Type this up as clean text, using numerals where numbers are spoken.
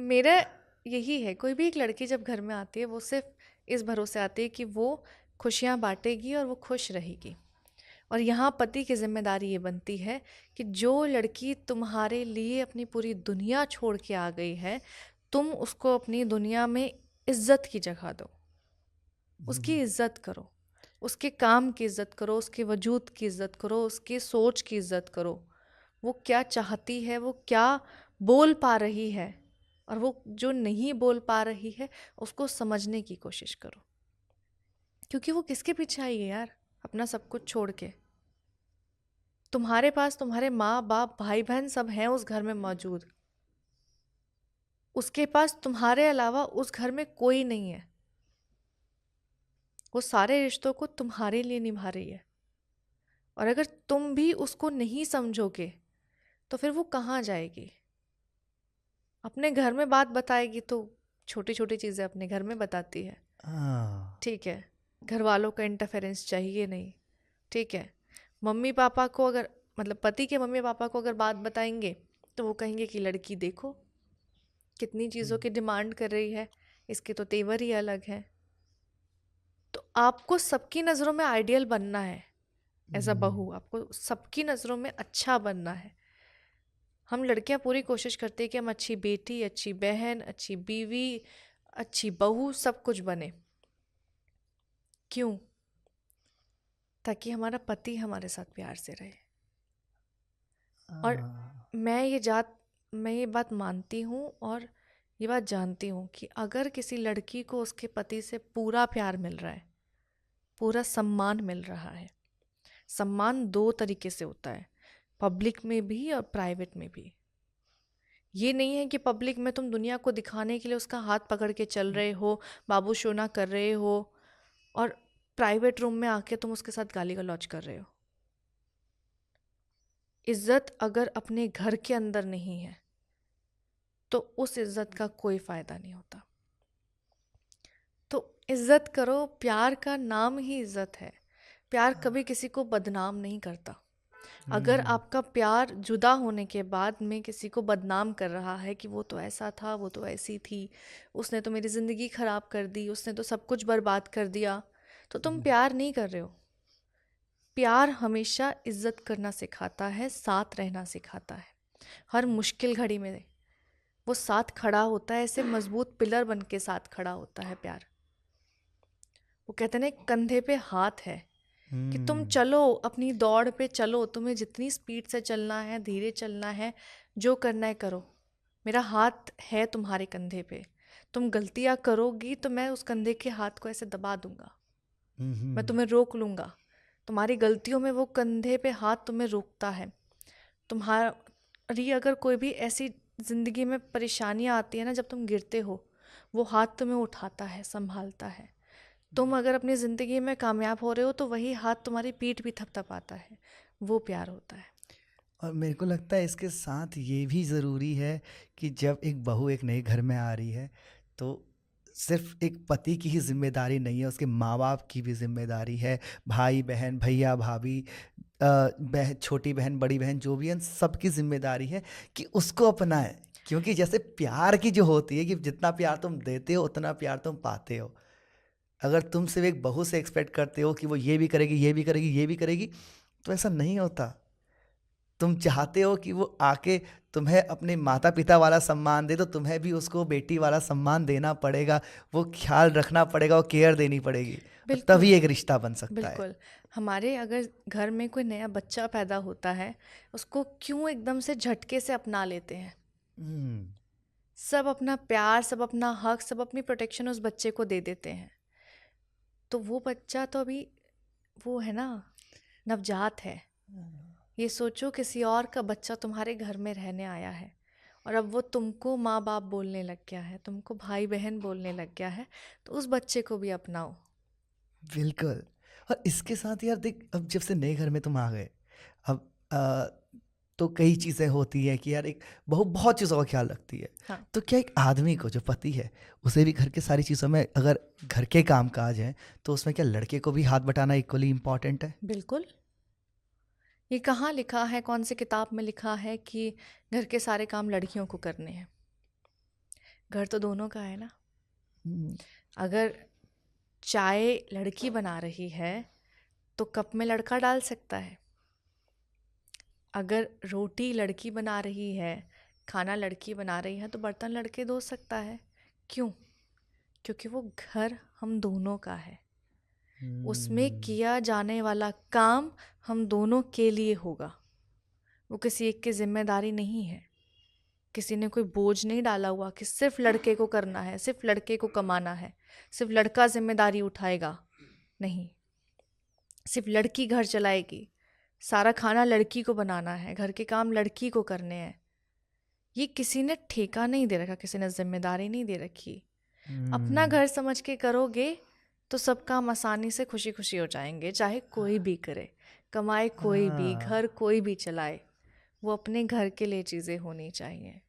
मेरा यही है, कोई भी एक लड़की जब घर में आती है वो सिर्फ इस भरोसे आती है कि वो खुशियाँ बांटेगी और वो खुश रहेगी। और यहाँ पति की जिम्मेदारी ये बनती है कि जो लड़की तुम्हारे लिए अपनी पूरी दुनिया छोड़ के आ गई है, तुम उसको अपनी दुनिया में इज्जत की जगह दो, उसकी हम्म, इज्जत करो, उसके काम की इज्जत करो, उसके वजूद की इज्जत करो, उसकी सोच की इज्जत करो। वो क्या चाहती है, वो क्या बोल पा रही है, और वो जो नहीं बोल पा रही है उसको समझने की कोशिश करो। क्योंकि वो किसके पीछे आई है यार, अपना सब कुछ छोड़ के। तुम्हारे पास तुम्हारे माँ बाप भाई बहन सब हैं उस घर में मौजूद, उसके पास तुम्हारे अलावा उस घर में कोई नहीं है। वो सारे रिश्तों को तुम्हारे लिए निभा रही है, और अगर तुम भी उसको नहीं समझोगे तो फिर वो कहाँ जाएगी? अपने घर में बात बताएगी तो छोटी छोटी चीज़ें अपने घर में बताती है, हाँ। ठीक है, घर वालों का इंटरफेरेंस चाहिए नहीं, ठीक है। मम्मी पापा को अगर, मतलब पति के मम्मी पापा को अगर बात बताएंगे तो वो कहेंगे कि लड़की देखो कितनी चीज़ों की डिमांड कर रही है, इसके तो तेवर ही अलग हैं। तो आपको सबकी नज़रों में आइडियल बनना है, एज अ हम्म, बहू आपको सबकी नज़रों में अच्छा बनना है। हम लड़कियां पूरी कोशिश करती है कि हम अच्छी बेटी, अच्छी बहन, अच्छी बीवी, अच्छी बहू सब कुछ बने। क्यों? ताकि हमारा पति हमारे साथ प्यार से रहे। और हाँ, मैं ये बात मानती हूँ और ये बात जानती हूँ कि अगर किसी लड़की को उसके पति से पूरा प्यार मिल रहा है, पूरा सम्मान मिल रहा है, सम्मान दो तरीके से होता है, पब्लिक में भी और प्राइवेट में भी। ये नहीं है कि पब्लिक में तुम दुनिया को दिखाने के लिए उसका हाथ पकड़ के चल रहे हो, बाबू शोना कर रहे हो, और प्राइवेट रूम में आके तुम उसके साथ गाली गलौज कर रहे हो। इज्जत अगर अपने घर के अंदर नहीं है तो उस इज्जत का कोई फायदा नहीं होता। तो इज्जत करो, प्यार का नाम ही इज्जत है। प्यार कभी किसी को बदनाम नहीं करता। अगर हम्म, आपका प्यार जुदा होने के बाद में किसी को बदनाम कर रहा है कि वो तो ऐसा था, वो तो ऐसी थी, उसने तो मेरी ज़िंदगी ख़राब कर दी, उसने तो सब कुछ बर्बाद कर दिया, तो तुम प्यार नहीं कर रहे हो। प्यार हमेशा इज्जत करना सिखाता है, साथ रहना सिखाता है। हर मुश्किल घड़ी में वो साथ खड़ा होता है, ऐसे मजबूत पिलर बन के साथ खड़ा होता है प्यार। वो कहते हैं ना, एक कंधे पे हाथ है कि तुम हम्म, चलो, अपनी दौड़ पे चलो, तुम्हें जितनी स्पीड से चलना है, धीरे चलना है, जो करना है करो, मेरा हाथ है तुम्हारे कंधे पे। तुम गलतियां करोगी तो मैं उस कंधे के हाथ को ऐसे दबा दूंगा, मैं हम्म, तुम्हें रोक लूंगा। तुम्हारी गलतियों में वो कंधे पे हाथ तुम्हें रोकता है। तुम्हारी अगर कोई भी ऐसी जिंदगी में परेशानियां आती है ना, जब तुम गिरते हो, वो हाथ तुम्हें उठाता है, संभालता है। तुम अगर अपनी ज़िंदगी में कामयाब हो रहे हो तो वही हाथ तुम्हारी पीठ भी थपथपाता है। वो प्यार होता है। और मेरे को लगता है इसके साथ ये भी ज़रूरी है कि जब एक बहू एक नए घर में आ रही है, तो सिर्फ एक पति की ही जिम्मेदारी नहीं है, उसके माँ बाप की भी जिम्मेदारी है। भाई बहन, भैया भाभी, बहन, छोटी बहन, बड़ी बहन, जो भी है, सबकी जिम्मेदारी है कि उसको अपनाएं। क्योंकि जैसे प्यार की जो होती है कि जितना प्यार तुम देते हो उतना प्यार तुम पाते हो। अगर तुम सिर्फ एक बहू से एक्सपेक्ट करते हो कि वो ये भी करेगी, ये भी करेगी, ये भी करेगी, तो ऐसा नहीं होता। तुम चाहते हो कि वो आके तुम्हें अपने माता पिता वाला सम्मान दे, तो तुम्हें भी उसको बेटी वाला सम्मान देना पड़ेगा, वो ख्याल रखना पड़ेगा, वो केयर देनी पड़ेगी, और बिल्कुल। तभी एक रिश्ता बन सकता है। बिल्कुल। हमारे अगर घर में कोई नया बच्चा पैदा होता है, उसको क्यों एकदम से झटके से अपना लेते हैं? हम्म, सब अपना प्यार, सब अपना हक, सब अपनी प्रोटेक्शन उस बच्चे को दे देते हैं। तो वो बच्चा तो अभी, वो है ना, नवजात है। ये सोचो किसी और का बच्चा तुम्हारे घर में रहने आया है, और अब वो तुमको माँ बाप बोलने लग गया है, तुमको भाई बहन बोलने लग गया है, तो उस बच्चे को भी अपनाओ। बिल्कुल। और इसके साथ यार देख, अब जब से नए घर में तुम आ गए, अब तो कई चीज़ें होती हैं कि यार एक बहू बहुत चीज़ों का ख्याल रखती है। हाँ। तो क्या एक आदमी को, जो पति है, उसे भी घर के सारी चीज़ों में, अगर घर के काम काज हैं, तो उसमें क्या लड़के को भी हाथ बटाना इक्वली इम्पॉर्टेंट है? बिल्कुल। ये कहाँ लिखा है, कौन सी किताब में लिखा है कि घर के सारे काम लड़कियों को करने हैं? घर तो दोनों का है ना। हम्म, अगर चाय लड़की बना रही है तो कप में लड़का डाल सकता है। अगर रोटी लड़की बना रही है, खाना लड़की बना रही है, तो बर्तन लड़के धो सकता है। क्यों? क्योंकि वो घर हम दोनों का है। उसमें हम्म, किया जाने वाला काम हम दोनों के लिए होगा। वो किसी एक की जिम्मेदारी नहीं है। किसी ने कोई बोझ नहीं डाला हुआ कि सिर्फ लड़के को करना है, सिर्फ लड़के को कमाना है, सिर्फ लड़का जिम्मेदारी उठाएगा। नहीं, सिर्फ लड़की घर चलाएगी, सारा खाना लड़की को बनाना है, घर के काम लड़की को करने हैं। ये किसी ने ठेका नहीं दे रखा, किसी ने जिम्मेदारी नहीं दे रखी। अपना हम्म, घर समझ के करोगे तो सब काम आसानी से खुशी खुशी हो जाएंगे। चाहे कोई भी करे, कमाए कोई भी, हाँ, घर कोई भी चलाए, वो अपने घर के लिए चीज़ें होनी चाहिए।